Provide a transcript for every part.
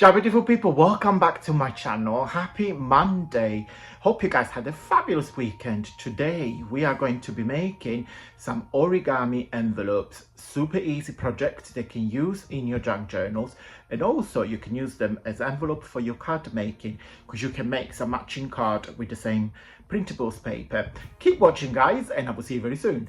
Ciao beautiful people, welcome back to my channel. Happy Monday. Hope you guys had a fabulous weekend. Today we are going to be making some origami envelopes. Super easy project they can use in your junk journals, and also you can use them as envelope for your card making, because you can make some matching card with the same printables paper. Keep watching guys, and I will see you very soon.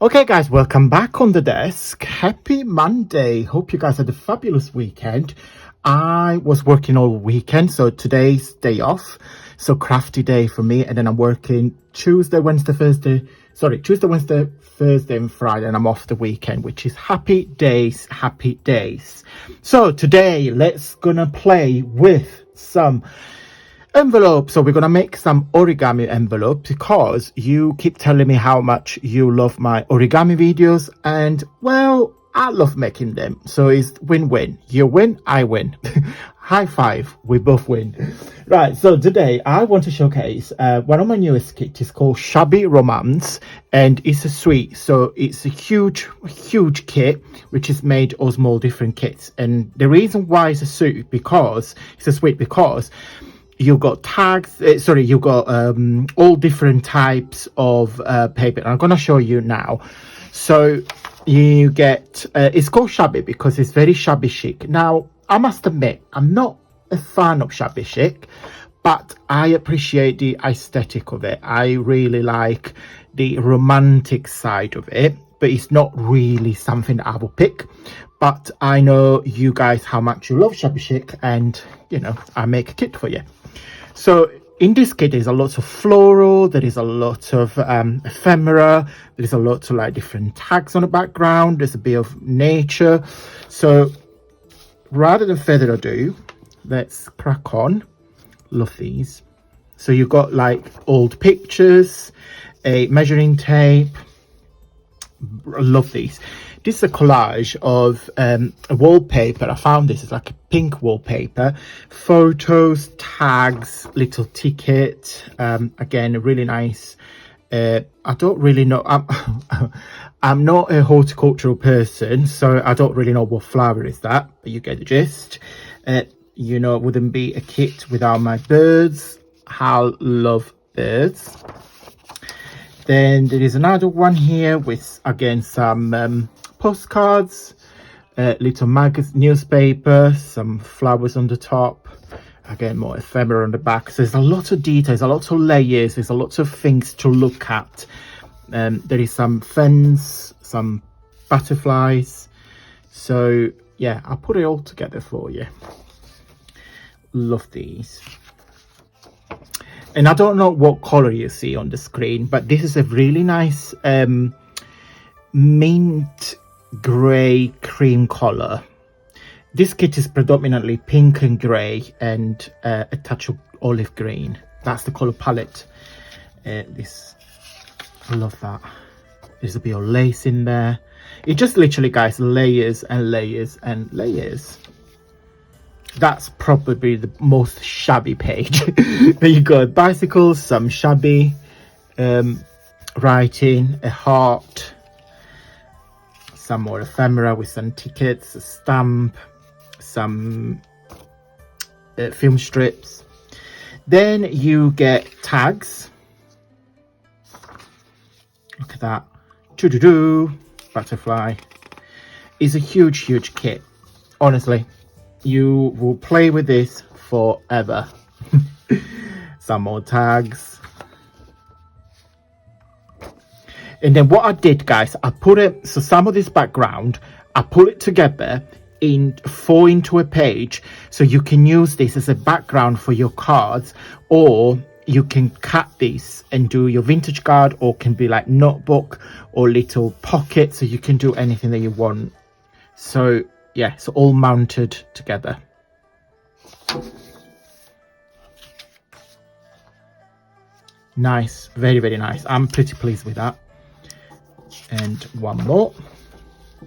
Okay guys, welcome back on the desk. Happy Monday. Hope you guys had a fabulous weekend. I was working all weekend, so today's day off. So crafty day for me, and then I'm working Tuesday, Wednesday, Thursday, and Friday, and I'm off the weekend, which is happy days, happy days. So today let's gonna play with some envelope. So we're gonna make some origami envelopes, because you keep telling me how much you love my origami videos, and well, I love making them, so it's win-win. You win, I win. High five, we both win. Right, so today I want to showcase one of my newest kits. It's called Shabby Romance, and it's a suite, so it's a huge kit which is made of small different kits. And the reason why it's a suite, because it's a suite, because you got tags, you got all different types of paper. I'm gonna show you now. So you get it's called shabby because it's very shabby chic. Now I must admit, I'm not a fan of shabby chic, but I appreciate the aesthetic of it. I really like the romantic side of it, but it's not really something that I will pick. But I know you guys how much you love shabby chic, and you know, I make a kit for you. So in this kit, there's a lot of floral, there is a lot of ephemera, there's a lot of like different tags on the background, there's a bit of nature. So rather than further ado, let's crack on. Love these. So you've got like old pictures, a measuring tape. I love these. This is a collage of a wallpaper. I found this is like a pink wallpaper, photos, tags, little ticket. Again, really nice. I don't really know. I'm not a horticultural person, so I don't really know what flower is that, but you get the gist. You know, it wouldn't be a kit without my birds. I love birds. Then there is another one here with, again, some postcards, little newspaper, some flowers on the top, again more ephemera on the back. So there's a lot of details, a lot of layers, there's a lot of things to look at. There is some fence, some butterflies. So yeah, I'll put it all together for you. Love these. And I don't know what color you see on the screen, but this is a really nice mint grey cream color. This kit is predominantly pink and grey, and a touch of olive green. That's the color palette. I love that. There's a bit of lace in there. It just literally, guys, layers and layers and layers. That's probably the most shabby page. There you go, bicycles, some shabby writing, a heart, some more ephemera with some tickets, a stamp, some film strips. Then you get tags. Look at that. Choo-doo-doo, butterfly. It's a huge kit, honestly. You will play with this forever. Some more tags. And then what I did, guys, I put it, so some of this background, I put it together into a page, so you can use this as a background for your cards, or you can cut this and do your vintage card, or can be like notebook or little pocket, so you can do anything that you want. So yeah, so all mounted together. Nice, very nice. I'm pretty pleased with that. And one more.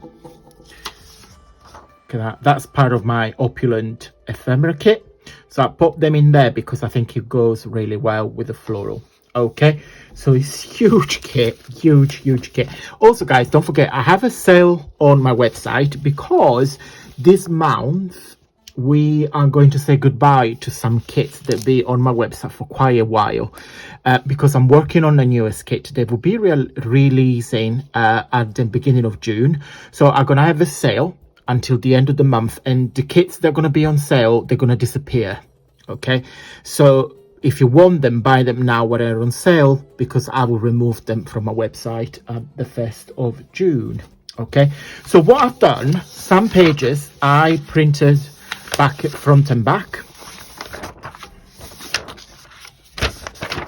Look at that. That's part of my opulent ephemera kit. So So I put them in there because I think it goes really well with the floral. Okay, so it's huge kit, huge kit. Also guys, don't forget I have a sale on my website because this month we are going to say goodbye to some kits that be on my website for quite a while, because I'm working on the newest kit. They will be releasing at the beginning of June. So I'm gonna have a sale until the end of the month, and the kits that are going to be on sale, they're going to disappear. Okay, so if you want them, buy them now when they're on sale, because I will remove them from my website at the 1st of June. Okay, so what I've done, some pages I printed back, front and back.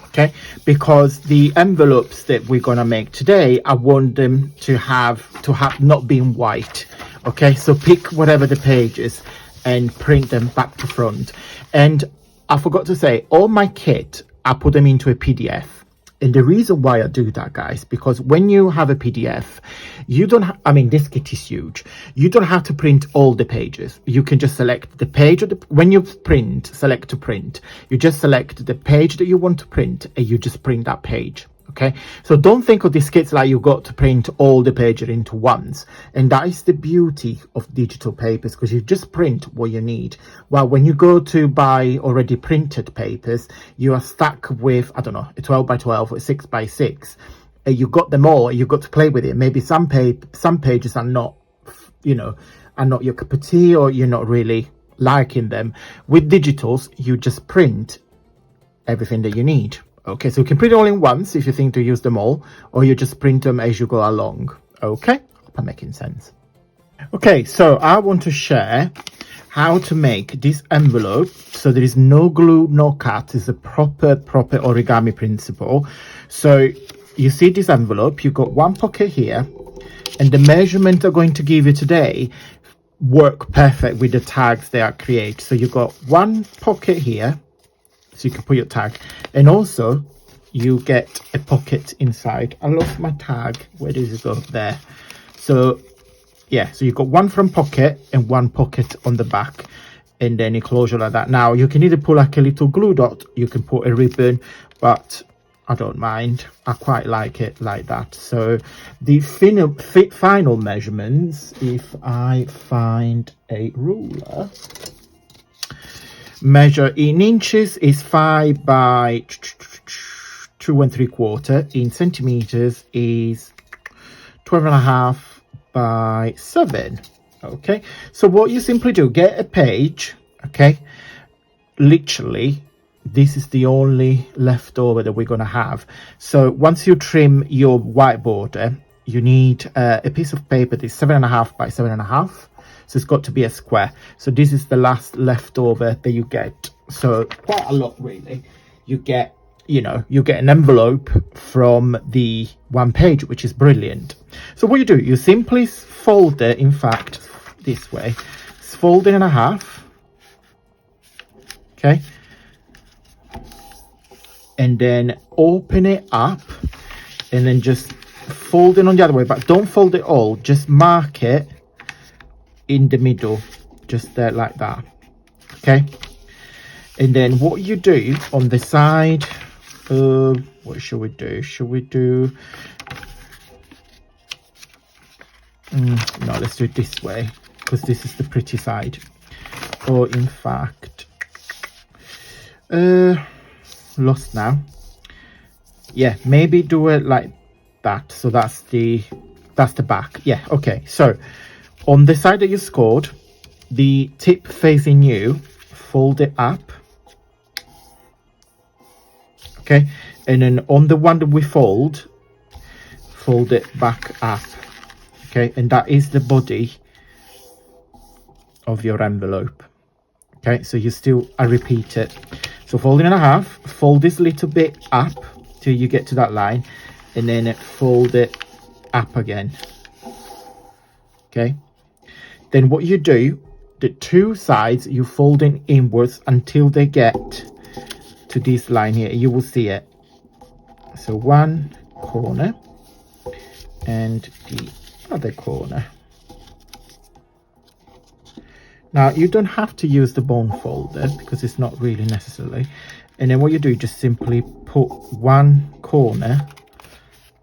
Okay, because the envelopes that we're gonna make today, I want them to have not being white. Okay, so pick whatever the pages and print them back to front. And I forgot to say, all my kit, I put them into a PDF. And the reason why I do that, guys, because when you have a PDF, you don't I mean, this kit is huge. You don't have to print all the pages. You can just select the page of when you print, select to print. You just select the page that you want to print and you just print that page. Okay, so don't think of these kits like you got to print all the pages into once. And that is the beauty of digital papers, because you just print what you need. Well, when you go to buy already printed papers, you are stuck with, I don't know, a 12 by 12 or a 6 by 6. And you got them all, you got to play with it. Maybe some pages are not, you know, are not your cup of tea, or you're not really liking them. With digitals, you just print everything that you need. Okay, so you can print it all in once if you think to use them all, or you just print them as you go along. Okay, hope I'm making sense. Okay, so I want to share how to make this envelope so there is no glue, no cut. It's a proper origami principle. So you see this envelope, you got one pocket here, and the measurement I'm going to give you today work perfect with the tags they are create. So you got one pocket here, so you can put your tag, and also you get a pocket inside. I lost my tag. Where does it go? There. So yeah, so you've got one front pocket and one pocket on the back, and then a closure like that. Now you can either put like a little glue dot, you can put a ribbon, but I don't mind. I quite like it like that. So the final measurements, if I find a ruler, measure in inches is 5 by 2 3/4. In centimeters is 12.5 by 7. Okay, so what you simply do, get a page. Okay, literally this is the only leftover that we're going to have. So once you trim your white border, you need a piece of paper that's 7.5 by 7.5. So it's got to be a square. So this is the last leftover that you get. So quite a lot, really. You get, you know, you get an envelope from the one page, which is brilliant. So what you do, you simply fold it, in fact, this way. It's fold it in a half. Okay. And then open it up, and then just fold it on the other way, but don't fold it all, just mark it in the middle, just there like that. Okay, and then what you do on the side, what should we do? Should we do no, let's do it this way, because this is the pretty side. Or in fact, lost now. Yeah, maybe do it like that. So that's the back. Yeah, okay. So on the side that you scored, the tip facing you, fold it up. Okay, and then on the one that we fold it back up. Okay, and that is the body of your envelope. Okay, so you still, I repeat it, so fold it in a half, fold this little bit up till you get to that line, and then fold it up again. Okay, then what you do, the two sides you fold in inwards until they get to this line here. You will see it. So one corner and the other corner. Now you don't have to use the bone folder because it's not really necessary. And then what you do, just simply put one corner,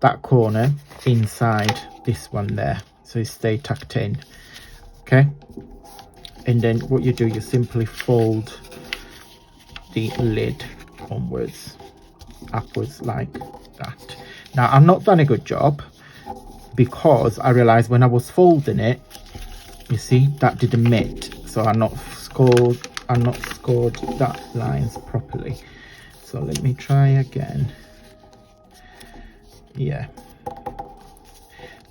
that corner, inside this one there, so it stay tucked in. Okay, and then what you do, you simply fold the lid onwards, upwards like that. Now I've not done a good job because I realized when I was folding it, you see that didn't meet, so I'm not scored that lines properly. So let me try again. Yeah,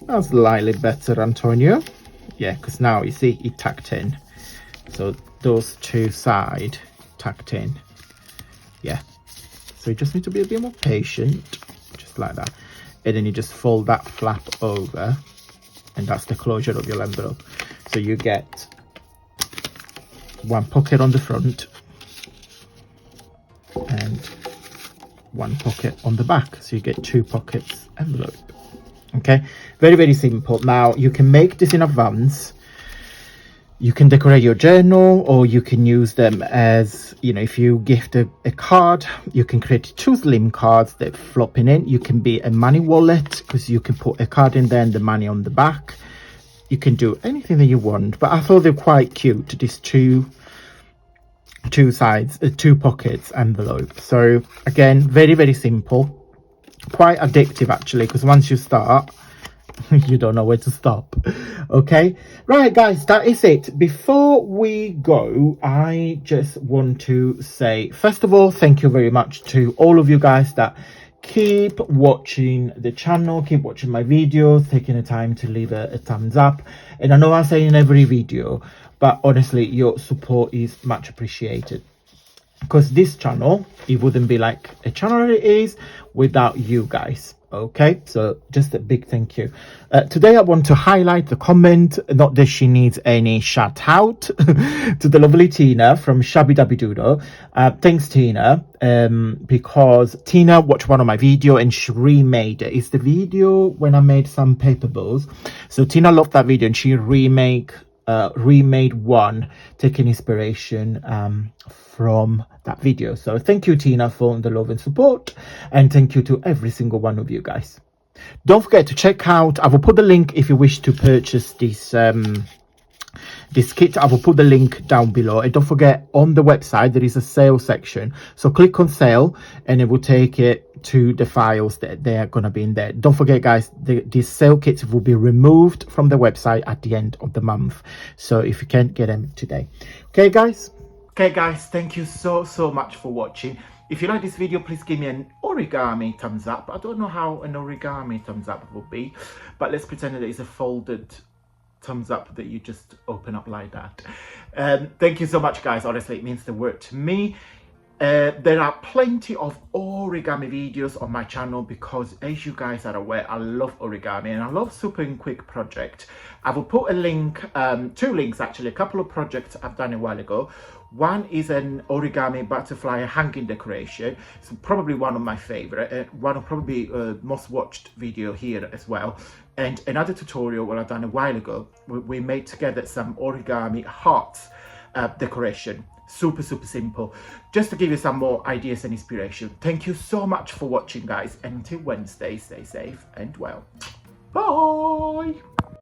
that's slightly better, Antonio. Yeah, because now you see it tucked in, so those two side tucked in. Yeah, so you just need to be a bit more patient, just like that, and then you just fold that flap over, and that's the closure of your envelope. So you get one pocket on the front and one pocket on the back, so you get 2 pockets envelope. Okay, very, very simple. Now you can make this in advance. You can decorate your journal, or you can use them as, you know, if you gift a card, you can create 2 slim cards that flopping in. You can be a money wallet because you can put a card in there and the money on the back. You can do anything that you want, but I thought they're quite cute, these two sides, 2 pockets envelope. So again, very, very simple, quite addictive actually, because once you start, you don't know where to stop. Okay, right guys, that is it. Before we go, I just want to say, first of all, thank you very much to all of you guys that keep watching the channel, keep watching my videos, taking the time to leave a thumbs up. And I know I say in every video, but honestly, your support is much appreciated, because this channel, it wouldn't be like a channel it is without you guys. Okay, so just a big thank you. Today I want to highlight the comment, not that she needs any shout out, to the lovely Tina from Shabby Dabby Doodle. Thanks Tina, because Tina watched one of my video and she remade it. It's the video when I made some paper balls. So Tina loved that video and she remade one, taking inspiration from that video. So thank you Tina for the love and support, and thank you to every single one of you guys. Don't forget to check out, I will put the link if you wish to purchase this this kit. I will put the link down below, and don't forget on the website there is a sale section, so click on sale and it will take it to the files that they are going to be in there. Don't forget guys, these sale kits will be removed from the website at the end of the month, so if you can't get them today. Okay guys, thank you so much for watching. If you like this video, please give me an origami thumbs up. I don't know how an origami thumbs up will be, but let's pretend that it's a folded thumbs up that you just open up like that. Thank you so much guys, honestly it means the world to me. There are plenty of origami videos on my channel because, as you guys are aware, I love origami and I love super and quick project. I will put a link, 2 links actually, a couple of projects I've done a while ago. One is an origami butterfly hanging decoration. It's probably one of my favorite, one of probably most watched video here as well. And another tutorial what I've done a while ago, we made together some origami hearts decoration. Super simple, just to give you some more ideas and inspiration. Thank you so much for watching guys, and until Wednesday, stay safe and well. Bye.